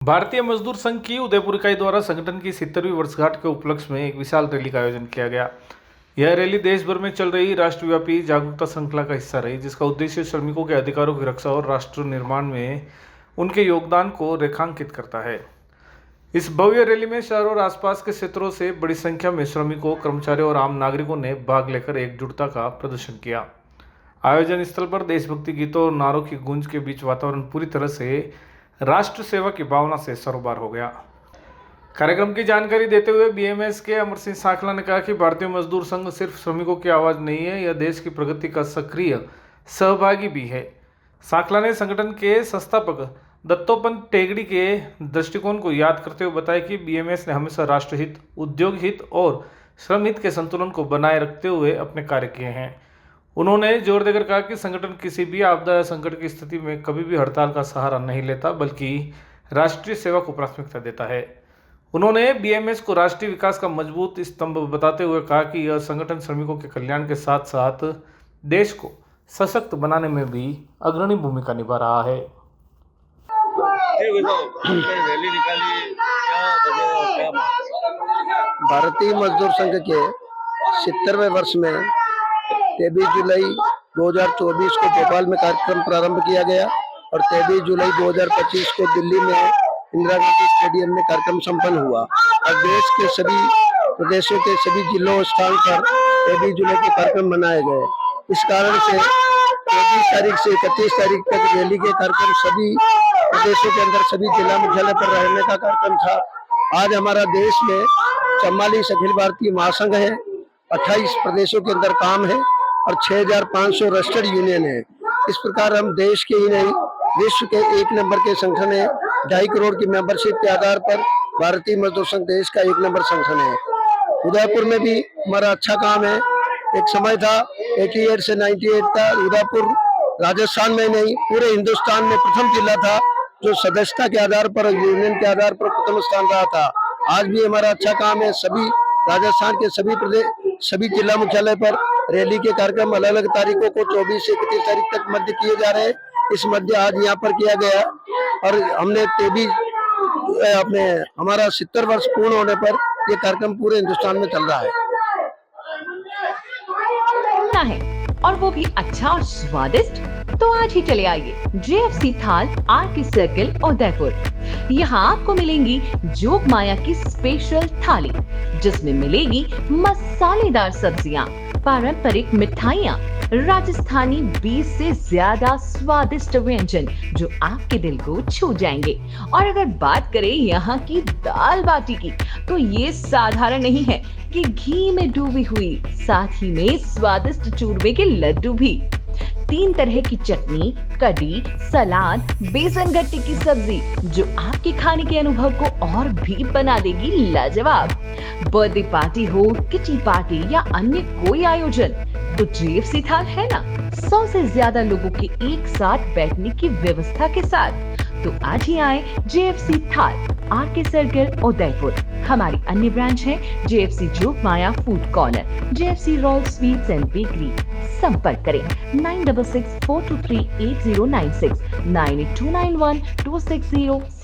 भारतीय मजदूर संघ की उदयपुर इकाई द्वारा संगठन की 70वीं वर्षगांठ के उपलक्ष्य में एक विशाल रैली का आयोजन किया गया। यह रैली देश भर में चल रही राष्ट्रव्यापी जागरूकता श्रृंखला का हिस्सा रही, जिसका उद्देश्य श्रमिकों के अधिकारों की रक्षा और राष्ट्र निर्माण में उनके योगदान को रेखांकित करता है। इस भव्य रैली में शहर और आसपास के क्षेत्रों से बड़ी संख्या में श्रमिकों, कर्मचारियों और आम नागरिकों ने भाग लेकर एकजुटता का प्रदर्शन किया। आयोजन स्थल पर देशभक्ति गीतों और नारों की गूंज के बीच वातावरण पूरी तरह से राष्ट्र सेवा की भावना से सरोबार हो गया। कार्यक्रम की जानकारी देते हुए बीएमएस के अमर सिंह साखला ने कहा कि भारतीय मजदूर संघ सिर्फ श्रमिकों की आवाज़ नहीं है, यह देश की प्रगति का सक्रिय सहभागी भी है। साखला ने संगठन के संस्थापक दत्तोपंत टेगड़ी के दृष्टिकोण को याद करते हुए बताया कि बीएमएस ने हमेशा राष्ट्रहित, उद्योग हित और श्रम हित के संतुलन को बनाए रखते हुए अपने कार्य किए हैं। उन्होंने जोर देकर कहा कि संगठन किसी भी आपदा या संकट की स्थिति में कभी भी हड़ताल का सहारा नहीं लेता, बल्कि राष्ट्रीय सेवा को प्राथमिकता देता है। उन्होंने बीएमएस को राष्ट्रीय विकास का मजबूत स्तंभ बताते हुए कहा कि यह संगठन श्रमिकों के कल्याण के साथ साथ देश को सशक्त बनाने में भी अग्रणी भूमिका निभा रहा है। रैली निकाली, क्या भारतीय मजदूर संघ के 70वें वर्ष में 23 जुलाई 2024 को भोपाल में कार्यक्रम प्रारंभ किया गया और 23 जुलाई 2025 को दिल्ली में इंदिरा गांधी स्टेडियम में कार्यक्रम संपन्न हुआ और देश के सभी प्रदेशों के सभी जिलों स्थान पर 23 जुलाई के कार्यक्रम मनाए गए। इस कारण से 23 तारीख से 31 तारीख तक रैली के कार्यक्रम सभी प्रदेशों के अंदर सभी जिला मुख्यालय पर रहने का कार्यक्रम था। आज हमारा देश में 44 अखिल भारतीय महासंघ है, 28 प्रदेशों के अंदर काम है और 6500 रजिस्टर्ड यूनियन है। इस प्रकार हम देश के ही नहीं विश्व के एक नंबर के संगठन है। 2.5 करोड़ की मेंबरशिप के आधार पर भारतीय मजदूर संघ देश का 1 नंबर संगठन है। उदयपुर में भी हमारा अच्छा काम है। एक समय था 88 से 98 था, उदयपुर राजस्थान में नहीं पूरे हिंदुस्तान में प्रथम जिला था जो सदस्यता के आधार पर, यूनियन के आधार पर प्रथम स्थान रहा था। आज भी हमारा अच्छा काम है। सभी राजस्थान के सभी प्रदेश, सभी जिला मुख्यालय पर रैली के कार्यक्रम अलग अलग तारीखों को 24 से 31 तारीख तक मध्य किए जा रहे हैं। इस मध्य आज यहाँ पर किया गया और हमने हमारा 70 वर्ष पूर्ण होने पर यह कार्यक्रम पूरे हिंदुस्तान में चल रहा है और वो भी अच्छा और स्वादिष्ट। तो आज ही चले आइए जेएफसी थाल आरके सर्किल उदयपुर। यहाँ आपको मिलेंगी जोग माया की स्पेशल थाली, जिसमें मिलेगी मसालेदार सब्जियां, पारंपरिक मिठाइयाँ, राजस्थानी 20 से ज्यादा स्वादिष्ट व्यंजन जो आपके दिल को छू जाएंगे। और अगर बात करें यहाँ की दाल बाटी की, तो ये साधारण नहीं है कि घी में डूबी हुई, साथ ही में स्वादिष्ट चूरमे के लड्डू भी, 3 तरह की चटनी, कढ़ी, सलाद, बेसन गट्टे की सब्जी जो आपके खाने के अनुभव को और भी बना देगी लाजवाब। बर्थडे पार्टी हो, किटी पार्टी या अन्य कोई आयोजन, तो जेएफसी थाल है ना। 100 से ज्यादा लोगों के एक साथ बैठने की व्यवस्था के साथ। तो आज ही आए जेएफसी थाल आरके सर्किल उदयपुर। हमारी अन्य ब्रांच है JFC Jog Maya food corner, JFC royal sweets and bakery. संपर्क करें 9664238096, 982912606।